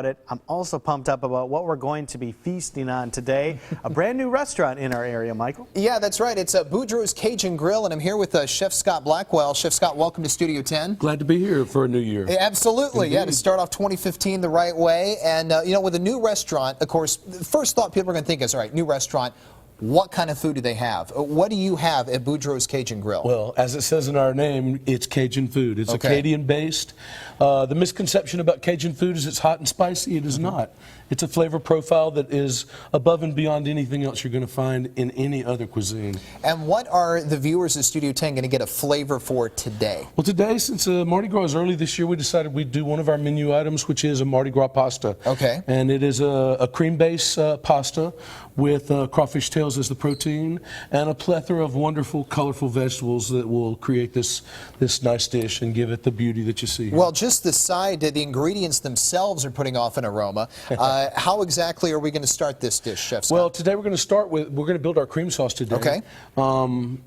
it. I'm also pumped up about what we're going to be feasting on today. A brand new restaurant in our area, Michael. Yeah, that's right. It's Budro's Cajun Grill, and I'm here with Chef Scott Blackwell. Chef Scott, welcome to Studio 10. Glad to be here for a new year. Absolutely, Indeed. yeah, to start off 2015 the right way. And, you know, with a new restaurant, of course, the first thought people are going to think is, all right, new restaurant. What kind of food do they have? What do you have at Budro's Cajun Grill? Well, as it says in our name, it's Cajun food. It's Acadian-based. The misconception about Cajun food is it's hot and spicy. It is not. It's a flavor profile that is above and beyond anything else you're going to find in any other cuisine. And what are the viewers of Studio 10 going to get a flavor for today? Well, today, since Mardi Gras is early this year, we decided we'd do one of our menu items, which is a Mardi Gras pasta. Okay. And it is a cream-based pasta with crawfish tails as the protein and a plethora of wonderful, colorful vegetables that will create this nice dish and give it the beauty that you see here. Well, just the side, the ingredients themselves are putting off an aroma. How exactly are we going to start this dish, Chef Scott? Well, today we're going to build our cream sauce today. Okay.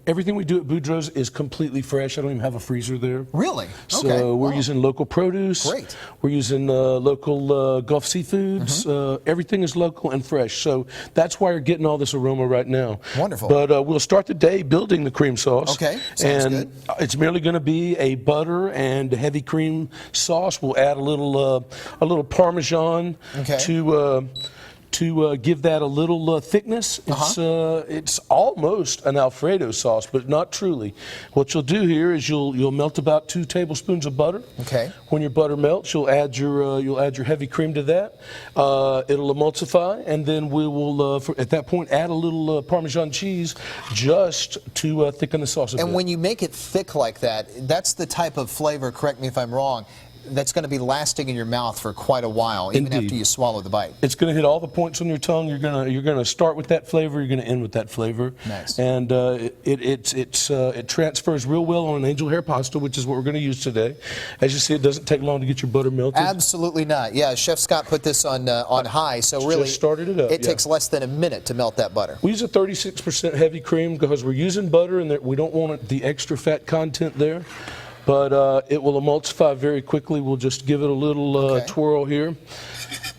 Everything we do at Budro's is completely fresh. I don't even have a freezer there. Really? So okay. We're using local produce. Great. We're using local Gulf seafoods. Everything is local and fresh. So that's why you're getting all this aroma right now. Wonderful. But we'll start the day building the cream sauce. Okay. Sounds good. It's merely going to be a butter and heavy cream sauce. We'll add a little Parmesan to give that a little thickness. It's almost an Alfredo sauce, but not truly. What you'll do here is you'll melt about 2 tablespoons of butter. Okay. When your butter melts, you'll add your heavy cream to that. It'll emulsify, and then we will at that point add a little Parmesan cheese just to thicken the sauce a bit. And when you make it thick like that, that's the type of flavor, correct me if I'm wrong, that's going to be lasting in your mouth for quite a while, even after you swallow the bite. It's going to hit all the points on your tongue. You're going to start with that flavor. You're going to end with that flavor. Nice. And it transfers real well on an angel hair pasta, which is what we're going to use today. As you see, it doesn't take long to get your butter melted. Absolutely not. Yeah, Chef Scott put this on high, so really just started it up. It takes less than a minute to melt that butter. We use a 36% heavy cream because we're using butter, and we don't want the extra fat content there. But it will emulsify very quickly. We'll just give it a little twirl here.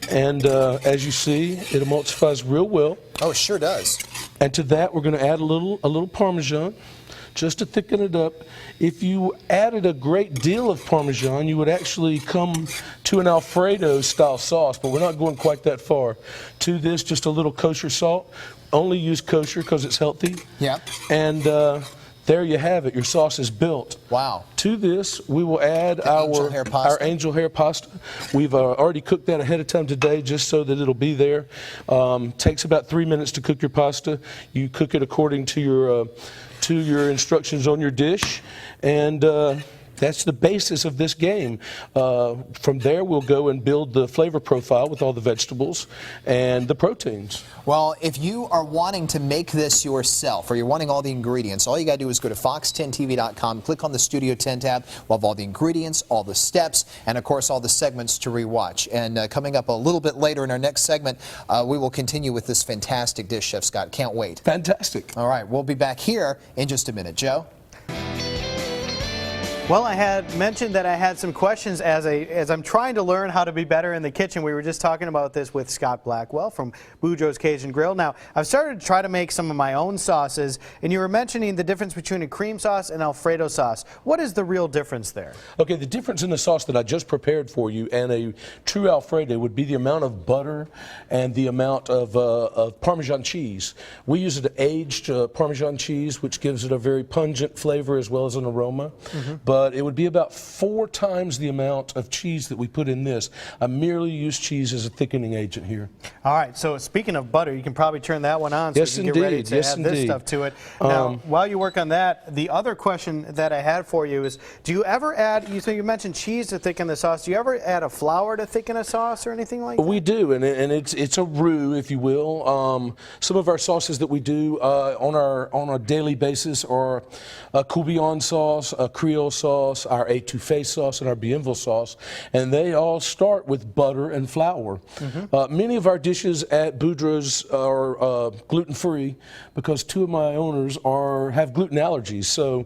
And as you see, it emulsifies real well. Oh, it sure does. And to that, we're going to add a little Parmesan just to thicken it up. If you added a great deal of Parmesan, you would actually come to an Alfredo style sauce, but we're not going quite that far. To this, just a little kosher salt. Only use kosher because it's healthy. Yeah. And there you have it. Your sauce is built. Wow. To this, we will add our angel hair pasta. We've already cooked that ahead of time today just so that it'll be there. Takes about 3 minutes to cook your pasta. You cook it according to your instructions on your dish. And that's the basis of this game. From there, we'll go and build the flavor profile with all the vegetables and the proteins. Well, if you are wanting to make this yourself, or you're wanting all the ingredients, all you got to do is go to fox10tv.com, click on the Studio 10 tab. We'll have all the ingredients, all the steps, and of course all the segments to rewatch. And coming up a little bit later in our next segment, we will continue with this fantastic dish, Chef Scott. Can't wait. Fantastic. All right, we'll be back here in just a minute. Joe? Well, I had mentioned that I had some questions as I'm trying to learn how to be better in the kitchen. We were just talking about this with Scott Blackwell from Budro's Cajun Grill. Now, I've started to try to make some of my own sauces, and you were mentioning the difference between a cream sauce and Alfredo sauce. What is the real difference there? Okay, the difference in the sauce that I just prepared for you and a true Alfredo would be the amount of butter and the amount of Parmesan cheese. We use an aged Parmesan cheese, which gives it a very pungent flavor as well as an aroma. But it would be about 4 times the amount of cheese that we put in this. I merely use cheese as a thickening agent here. All right, so speaking of butter, you can probably turn that one on so yes, you can get ready to add this stuff to it. Now, while you work on that, the other question that I had for you is, do you ever add, you mentioned cheese to thicken the sauce, do you ever add a flour to thicken a sauce or anything like that? We do, and it's a roux, if you will. Some of our sauces that we do on a daily basis are a Coubillon sauce, a Creole sauce, sauce, our etouffee sauce, and our bienville sauce, and they all start with butter and flour. Many of our dishes at Budro's are gluten-free because two of my owners have gluten allergies, so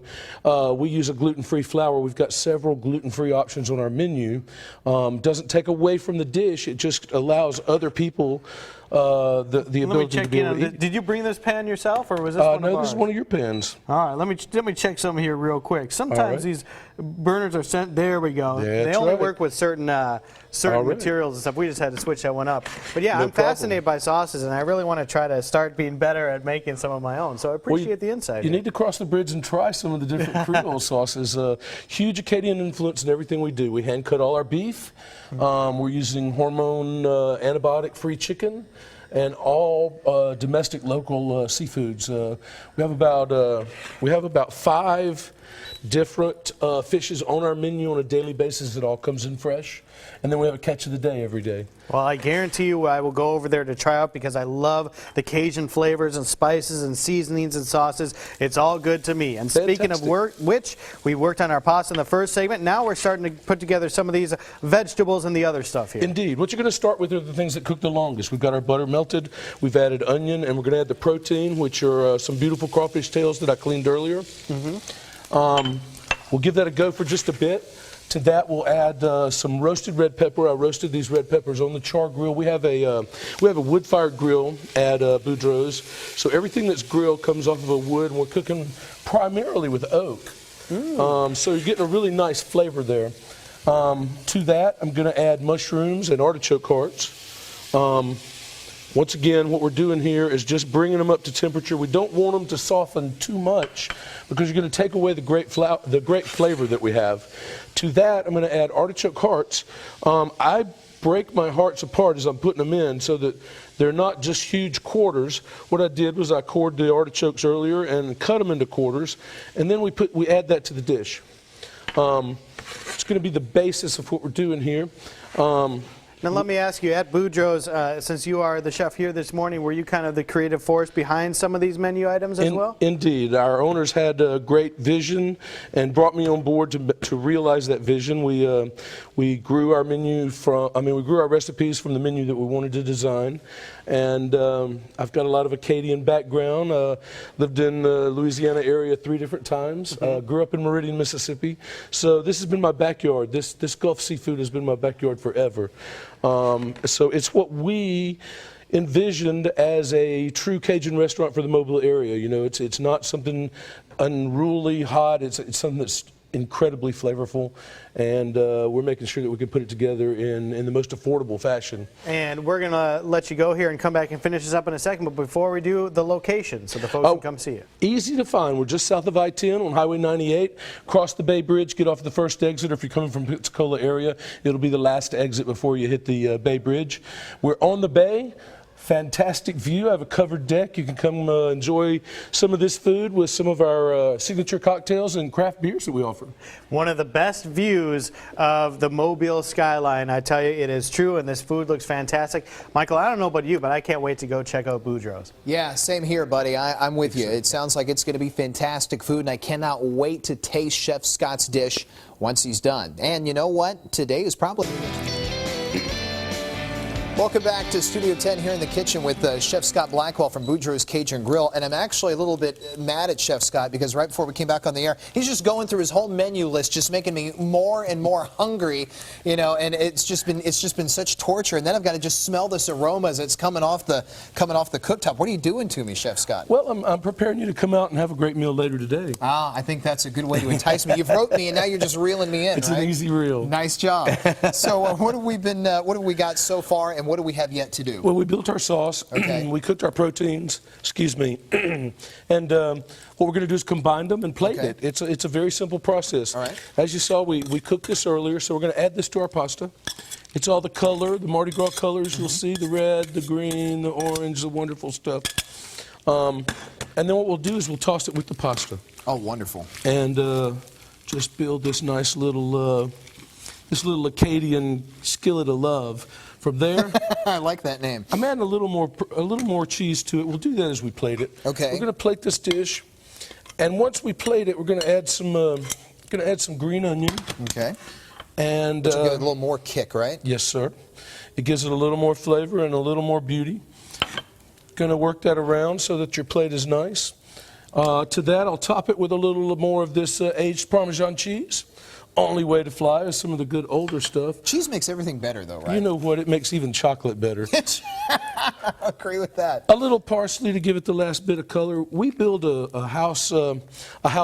we use a gluten-free flour. We've got several gluten-free options on our menu. Doesn't take away from the dish, it just allows other people the ability to be able to eat. Did you bring this pan yourself, or was this one of No, ours? this is one of your pans. All right, let me check some here real quick. Sometimes these burners are sent. There we go. They only work with certain materials and stuff. We just had to switch that one up. But yeah, I'm fascinated by sauces, and I really want to try to start being better at making some of my own. So I appreciate the insight. You need to cross the bridge and try some of the different Creole sauces. Huge Acadian influence in everything we do. We hand cut all our beef. We're using hormone antibiotic-free chicken. And all domestic, local seafoods. We have about 5 different fishes on our menu on a daily basis. It all comes in fresh, and then we have a catch of the day every day. Well, I guarantee you I will go over there to try out because I love the Cajun flavors and spices and seasonings and sauces. It's all good to me. And speaking of which, we worked on our pasta in the first segment. Now we're starting to put together some of these vegetables and the other stuff here. Indeed. What you're going to start with are the things that cook the longest. We've got our butter melted. We've added onion, and we're going to add the protein, which are some beautiful crawfish tails that I cleaned earlier. We'll give that a go for just a bit. To that, we'll add some roasted red pepper. I roasted these red peppers on the char grill. We have a wood-fired grill at Budro's, so everything that's grilled comes off of a wood, and we're cooking primarily with oak. So you're getting a really nice flavor there. To that, I'm going to add mushrooms and artichoke hearts. Once again, what we're doing here is just bringing them up to temperature. We don't want them to soften too much because you're going to take away the great flavor that we have. To that, I'm going to add artichoke hearts. I break my hearts apart as I'm putting them in so that they're not just huge quarters. What I did was I cored the artichokes earlier and cut them into quarters, and then we add that to the dish. It's going to be the basis of what we're doing here. Now let me ask you, at Budro's, since you are the chef here this morning, were you kind of the creative force behind some of these menu items as well? Indeed. Our owners had a great vision and brought me on board to realize that vision. We grew our menu we grew our recipes from the menu that we wanted to design. And I've got a lot of Acadian background. Lived in the Louisiana area 3 different times. Grew up in Meridian, Mississippi. So this has been my backyard. This Gulf seafood has been my backyard forever. So it's what we envisioned as a true Cajun restaurant for the Mobile area. You know, it's not something unruly, hot. It's something that's incredibly flavorful, and we're making sure that we can put it together in the most affordable fashion. And we're going to let you go here and come back and finish this up in a second, but before we do, the location so the folks can come see you. Easy to find. We're just south of I-10 on Highway 98. Cross the Bay Bridge, get off the first exit, or if you're coming from Pensacola area, it'll be the last exit before you hit the Bay Bridge. We're on the bay. Fantastic view. I have a covered deck. You can come enjoy some of this food with some of our signature cocktails and craft beers that we offer. One of the best views of the Mobile skyline. I tell you, it is true, and this food looks fantastic. Michael, I don't know about you, but I can't wait to go check out Budro's. Yeah, same here, buddy. I'm with you. It sounds like it's going to be fantastic food, and I cannot wait to taste Chef Scott's dish once he's done. And you know what? Today is probably... Welcome back to Studio 10 here in the kitchen with Chef Scott Blackwell from Budro's Cajun Grill. And I'm actually a little bit mad at Chef Scott because right before we came back on the air, he's just going through his whole menu list, just making me more and more hungry, you know, and it's just been such torture. And then I've got to just smell this aroma as it's coming off the cooktop. What are you doing to me, Chef Scott? Well, I'm preparing you to come out and have a great meal later today. I think that's a good way to entice me. You've roped me and now you're just reeling me in. It's right? an easy reel. Nice job. So what have we got so far, and what do we have yet to do? Well, we built our sauce. Okay. We cooked our proteins. Excuse me. And what we're going to do is combine them and plate it. It's a very simple process. All right. As you saw, we cooked this earlier, so we're going to add this to our pasta. It's all the color, the Mardi Gras colors. You'll see the red, the green, the orange, the wonderful stuff. And then what we'll do is we'll toss it with the pasta. Oh, wonderful. And just build this nice little Acadian skillet of love. From there, I like that name. I'm adding a little more cheese to it. We'll do that as we plate it. Okay. We're going to plate this dish, and once we plate it, we're going to add some Going to add some green onion. Okay. And Which will give it a little more kick, right? Yes, sir. It gives it a little more flavor and a little more beauty. Going to work that around so that your plate is nice. To that, I'll top it with a little more of this aged Parmesan cheese. Only way to fly is some of the good older stuff. Cheese makes everything better, though, right? You know what? It makes even chocolate better. I agree with that. A little parsley to give it the last bit of color. We build a house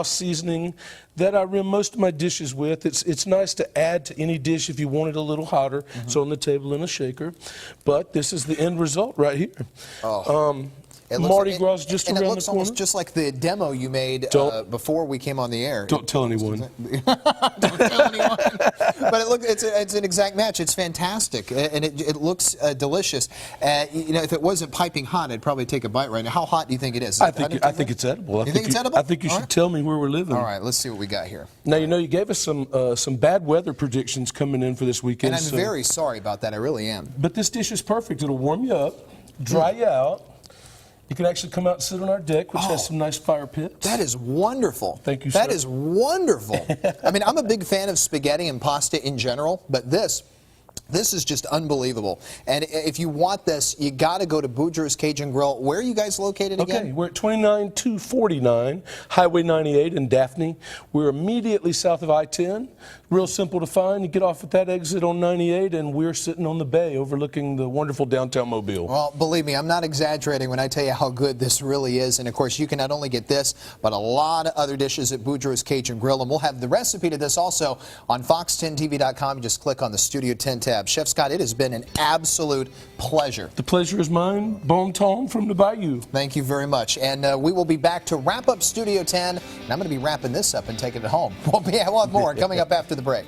seasoning that I rim most of my dishes with. It's nice to add to any dish if you want it a little hotter. It's on the table in a shaker. But this is the end result right here. Oh. Mardi Gras is just around the corner. And it looks almost just like the demo you made before we came on the air. Don't tell anyone. Don't tell anyone. But it's an exact match. It's fantastic, and it looks delicious. You know, if it wasn't piping hot, I'd probably take a bite right now. How hot do you think it is? I think it's edible. You think it's edible? I think you should tell me where we're living. All right, let's see what we got here. Now, you know, you gave us some bad weather predictions coming in for this weekend. And I'm very sorry about that. I really am. But this dish is perfect. It'll warm you up, dry you out. You can actually come out and sit on our deck, which has some nice fire pits. That is wonderful. Thank you, sir. That is wonderful. I mean, I'm a big fan of spaghetti and pasta in general, but this is just unbelievable. And if you want this, you got to go to Budro's Cajun Grill. Where are you guys located again? Okay, we're at 29249 Highway 98 in Daphne. We're immediately south of I-10. Real simple to find. You get off at that exit on 98, and we're sitting on the bay overlooking the wonderful downtown Mobile. Well, believe me, I'm not exaggerating when I tell you how good this really is. And, of course, you can not only get this, but a lot of other dishes at Budro's Cajun Grill. And we'll have the recipe to this also on fox10tv.com. You just click on the Studio 10 tab. Chef Scott, it has been an absolute pleasure. The pleasure is mine. Bon ton from the Bayou. Thank you very much. And we will be back to wrap up Studio 10. And I'm going to be wrapping this up and taking it home. We'll have more coming up after the break.